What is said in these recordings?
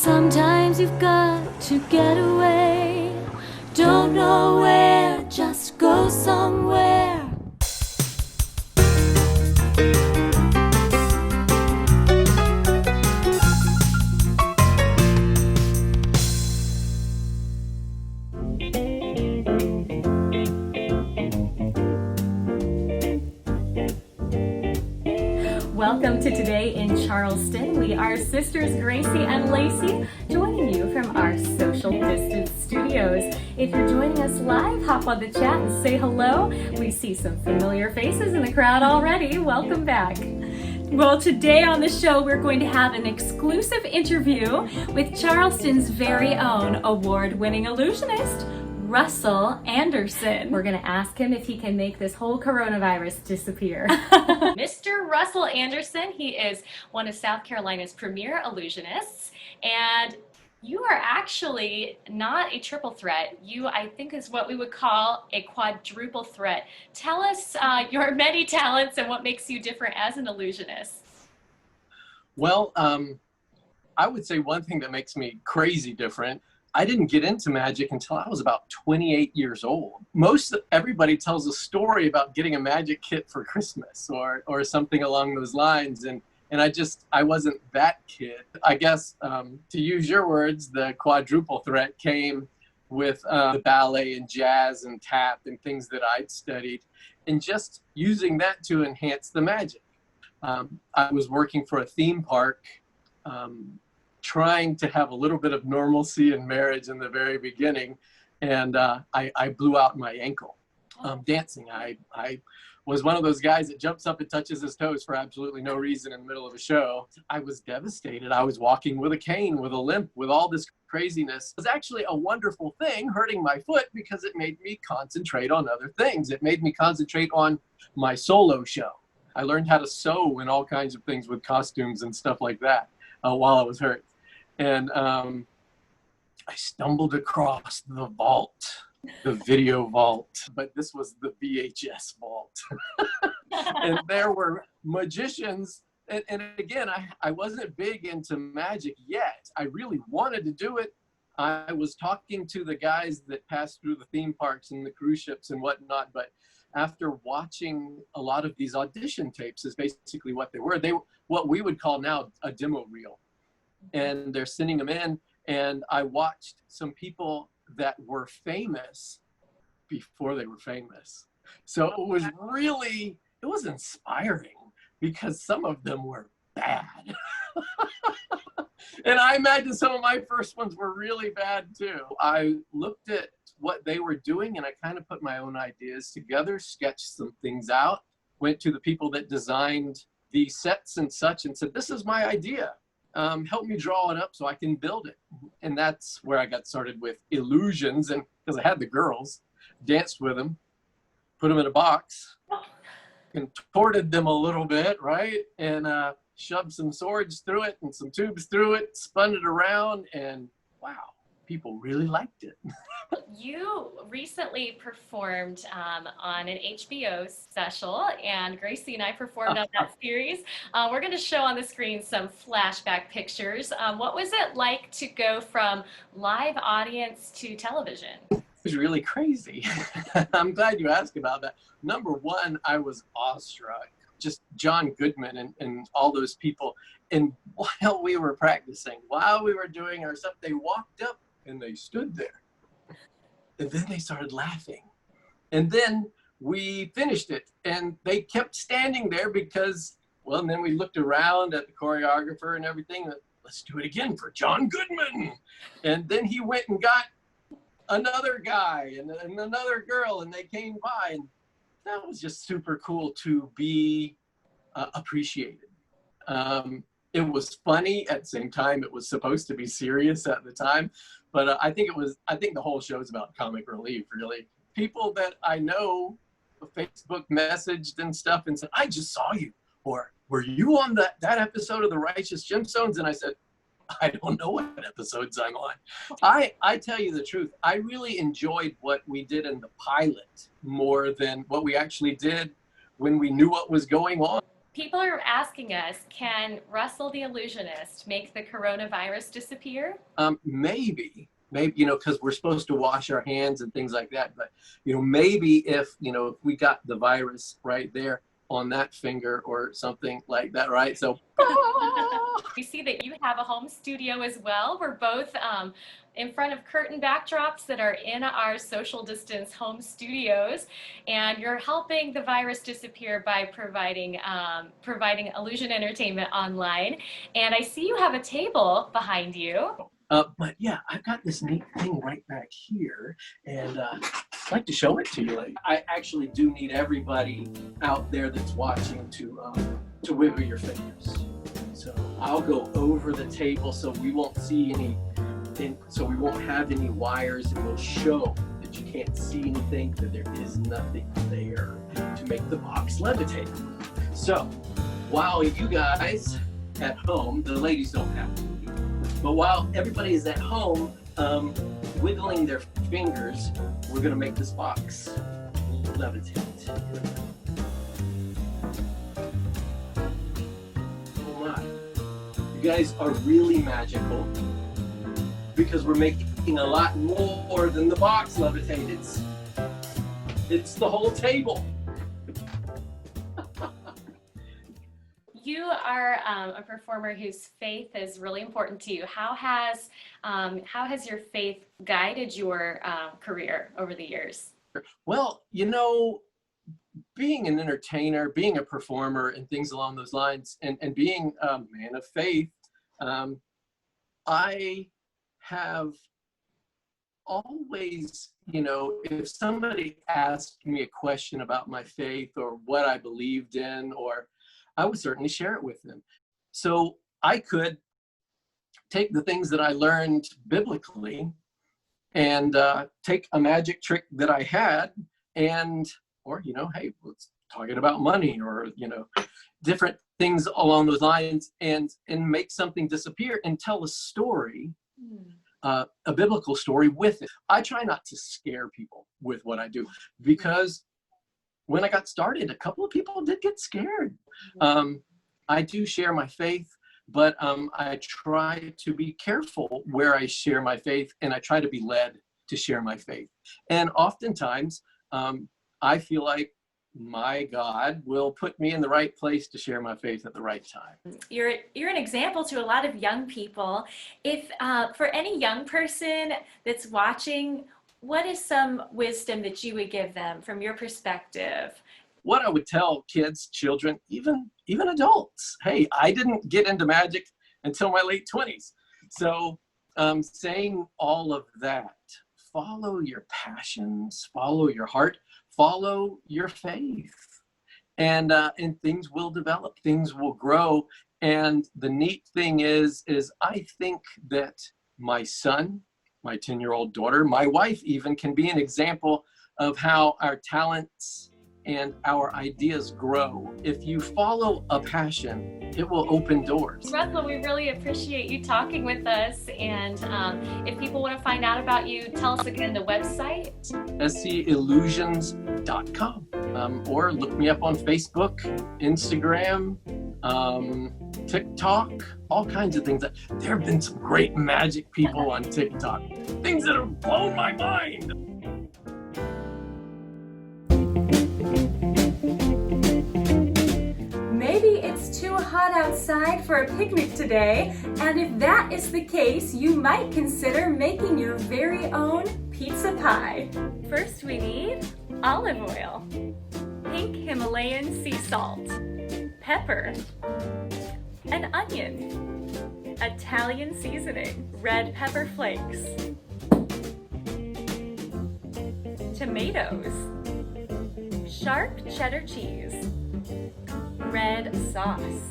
Sometimes you've got to get away. Don't know where, just go somewhere. Welcome to Today in Charleston. We are sisters Gracie and Lacy, joining you from our social distance studios. If you're joining us live, hop on the chat and say hello. We see some familiar faces in the crowd already. Welcome back. Well, today on the show, we're going to have an exclusive interview with Charleston's very own award-winning illusionist, Russell Anderson. We're going to ask him if he can make this whole coronavirus disappear. Mr. Russell Anderson, he is one of South Carolina's premier illusionists, and you are actually not a triple threat. You, I think, is what we would call a quadruple threat. Tell us your many talents and what makes you different as an illusionist. Well, I would say one thing that makes me crazy different, I didn't get into magic until I was about 28 years old. Everybody tells a story about getting a magic kit for Christmas or something along those lines. And I wasn't that kid. I guess, to use your words, the quadruple threat came with the ballet and jazz and tap and things that I'd studied, and just using that to enhance the magic. I was working for a theme park, trying to have a little bit of normalcy in marriage in the very beginning, and I blew out my ankle dancing. I was one of those guys that jumps up and touches his toes for absolutely no reason in the middle of a show. I was devastated. I was walking with a cane, with a limp, with all this craziness. It was actually a wonderful thing, hurting my foot, because it made me concentrate on other things. It made me concentrate on my solo show. I learned how to sew and all kinds of things with costumes and stuff like that while I was hurt. And I stumbled across the vault, the video vault, but this was the VHS vault. And there were magicians. And again, I wasn't big into magic yet. I really wanted to do it. I was talking to the guys that passed through the theme parks and the cruise ships and whatnot, but after watching a lot of these audition tapes is basically what they were. They were what we would call now a demo reel. And they're sending them in, and I watched some people that were famous before they were famous. So it was inspiring, because some of them were bad. And I imagine some of my first ones were really bad too. I looked at what they were doing, and I kind of put my own ideas together, sketched some things out, went to the people that designed the sets and such and said, this is my idea. Help me draw it up so I can build it. And that's where I got started with illusions. And because I had the girls, danced with them, put them in a box, contorted them a little bit, right? And shoved some swords through it and some tubes through it, spun it around, and wow, people really liked it. You recently performed on an HBO special, and Gracie and I performed on that series. We're going to show on the screen some flashback pictures. What was it like to go from live audience to television? It was really crazy. I'm glad you asked about that. Number one, I was awestruck. Just John Goodman and all those people. And while we were practicing, while we were doing our stuff, they walked up and they stood there. And then they started laughing. And then we finished it. And they kept standing there because, well, and then we looked around at the choreographer and everything. Let's do it again for John Goodman. And then he went and got another guy and another girl, and they came by. And that was just super cool to be appreciated. It was funny at the same time. It was supposed to be serious at the time, but I think the whole show is about comic relief, really. People that I know Facebook messaged and stuff and said, I just saw you, or were you on that episode of The Righteous Gemstones? And I said, I don't know what episodes I'm on. I tell you the truth, I really enjoyed what we did in the pilot more than what we actually did when we knew what was going on. People are asking us, can Russell the illusionist make the coronavirus disappear? Maybe, because we're supposed to wash our hands and things like that. But, maybe if we got the virus right there on that finger or something like that, right? So. We see that you have a home studio as well. We're both in front of curtain backdrops that are in our social distance home studios, and you're helping the virus disappear by providing illusion entertainment online. And I see you have a table behind you. But yeah, I've got this neat thing right back here, and I'd like to show it to you. I actually do need everybody out there that's watching to wiggle your fingers. So I'll go over the table so we won't see so we won't have any wires, and we'll show that you can't see anything, that there is nothing there to make the box levitate. So while you guys at home, the ladies don't have to, but while everybody is at home wiggling their fingers, we're gonna make this box levitate. You guys are really magical, because we're making a lot more than the box levitate. It's the whole table. You are a performer whose faith is really important to you. How has your faith guided your career over the years? Well, being an entertainer, being a performer, and things along those lines, and being a man of faith, I have always, if somebody asked me a question about my faith or what I believed in, or I would certainly share it with them. So I could take the things that I learned biblically and take a magic trick that I had, or hey, let's talking about money, or different things along those lines, and make something disappear and tell a story, a biblical story with it. I try not to scare people with what I do, because when I got started, a couple of people did get scared. I do share my faith, but I try to be careful where I share my faith, and I try to be led to share my faith. And oftentimes, I feel like my God will put me in the right place to share my faith at the right time. You're an example to a lot of young people. If for any young person that's watching, what is some wisdom that you would give them from your perspective? What I would tell kids, children, even adults, hey, I didn't get into magic until my late 20s. So saying all of that, follow your passions, follow your heart, follow your faith, and things will develop, things will grow. And the neat thing is I think that my son, my 10-year-old daughter, my wife even, can be an example of how our talents and our ideas grow. If you follow a passion, it will open doors. Russell, we really appreciate you talking with us. And if people want to find out about you, tell us again the website. scillusions.com, or look me up on Facebook, Instagram, TikTok, all kinds of things. There have been some great magic people on TikTok, things that have blown my mind. Maybe it's too hot outside for a picnic today, and if that is the case, you might consider making your very own pizza pie. First, we need olive oil, pink Himalayan sea salt, pepper, an onion, Italian seasoning, red pepper flakes, tomatoes, sharp cheddar cheese, red sauce,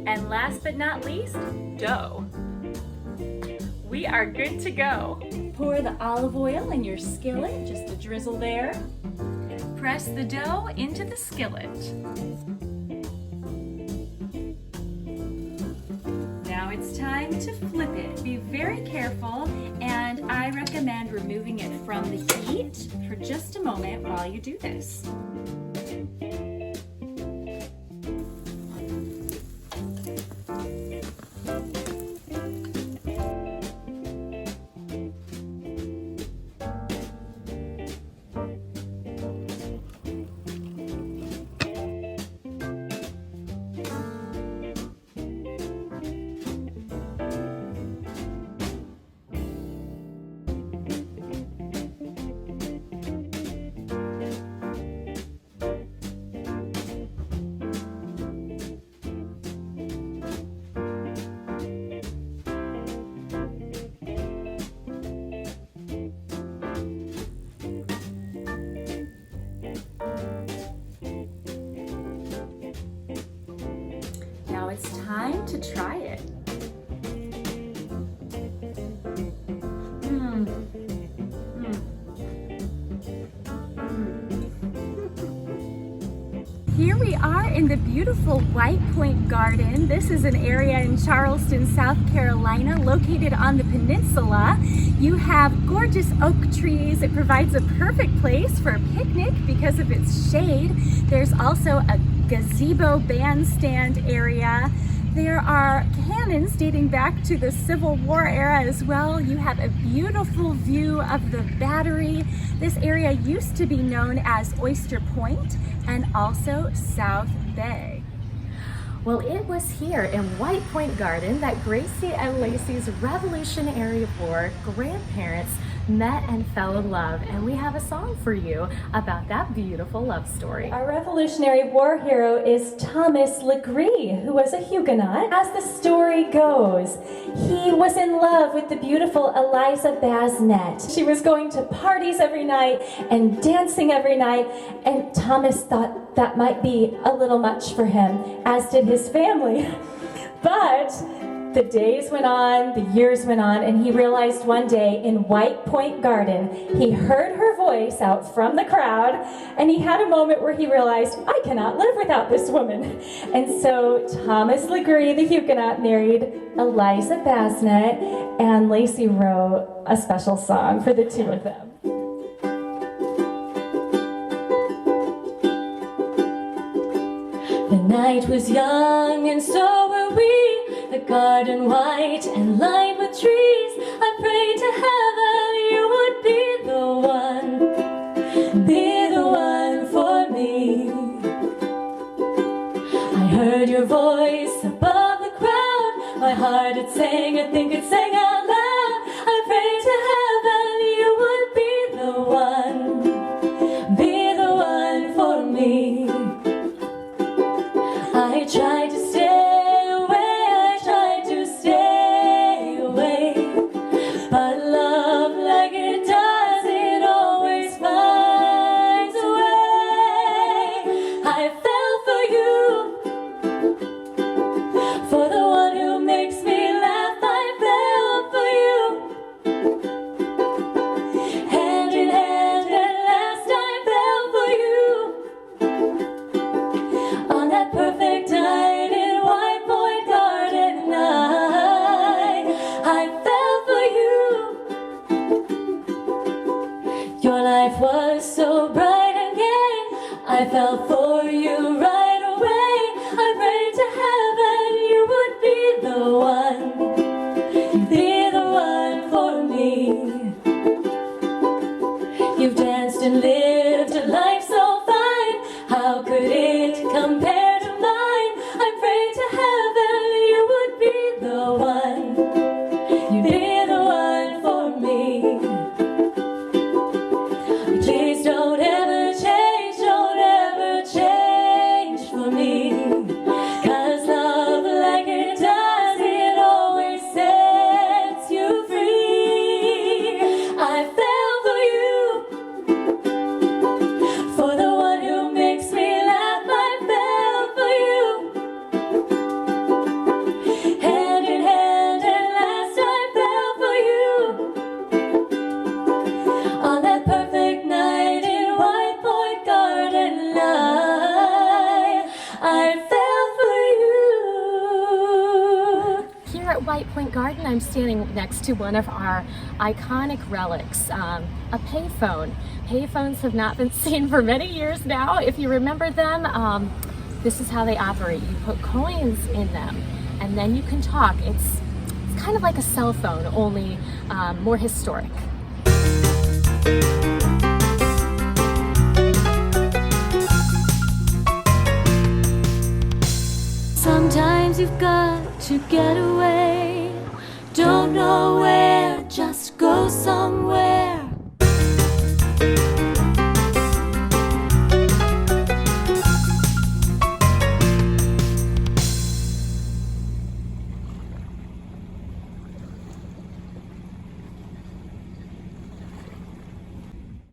and last but not least, dough. We are good to go. Pour the olive oil in your skillet, just a drizzle there. Press the dough into the skillet. Now it's time to flip it. Be very careful, and I recommend removing it from the heat for just a moment while you do this. time to try it. Here we are in the beautiful White Point Garden. This is an area in Charleston, South Carolina, located on the peninsula. You have gorgeous oak trees. It provides a perfect place for a picnic because of its shade. There's also a gazebo bandstand area. There are cannons dating back to the Civil War era as well. You have a beautiful view of the Battery. This area used to be known as Oyster Point and also South Bay. Well, it was here in White Point Garden that Gracie and Lacy's Revolutionary War grandparents met and fell in love, and we have a song for you about that beautiful love story. Our Revolutionary War hero is Thomas Legree, who was a Huguenot. As the story goes, he was in love with the beautiful Eliza Basnet. She was going to parties every night and dancing every night, and Thomas thought that might be a little much for him, as did his family. But the days went on, the years went on, and he realized one day in White Point Garden, he heard her voice out from the crowd, and he had a moment where he realized, I cannot live without this woman. And so Thomas Legree, the Huguenot, married Eliza Basnet, and Lacy wrote a special song for the two of them. The night was young and so were we, the garden white and lined with trees. I prayed to heaven you would be the one for me. I heard your voice above the crowd, my heart it sang, I think it sang out loud. I prayed to heaven you would be the one for me. I tried to stay away, but love like it does, it always finds a way. I fell for you, for the one who makes me laugh. I fell for you, hand in hand at last I fell for you, on that perfect night in White Point Garden. I fell for you. Your life was so bright and gay, I fell for you right away. I prayed to heaven you would be the one for me. You've danced and lived a life so fine, how could it compare to mine? I prayed to heaven you would be the one, you'd be the one for me. Please don't ever change for me, 'cause love like it does, it always sets you free. I fell for you, for the one who makes me laugh. I fell for you, hand in hand at last I fell for you, on that perfect night in White Point Garden. I fell for you. Here at White Point Garden, I'm standing next to one of our iconic relics, a payphone. Payphones have not been seen for many years now. If you remember them, this is how they operate. You put coins in them and then you can talk. It's kind of like a cell phone, only more historic. Sometimes you've got to get away. Don't know where, just go somewhere.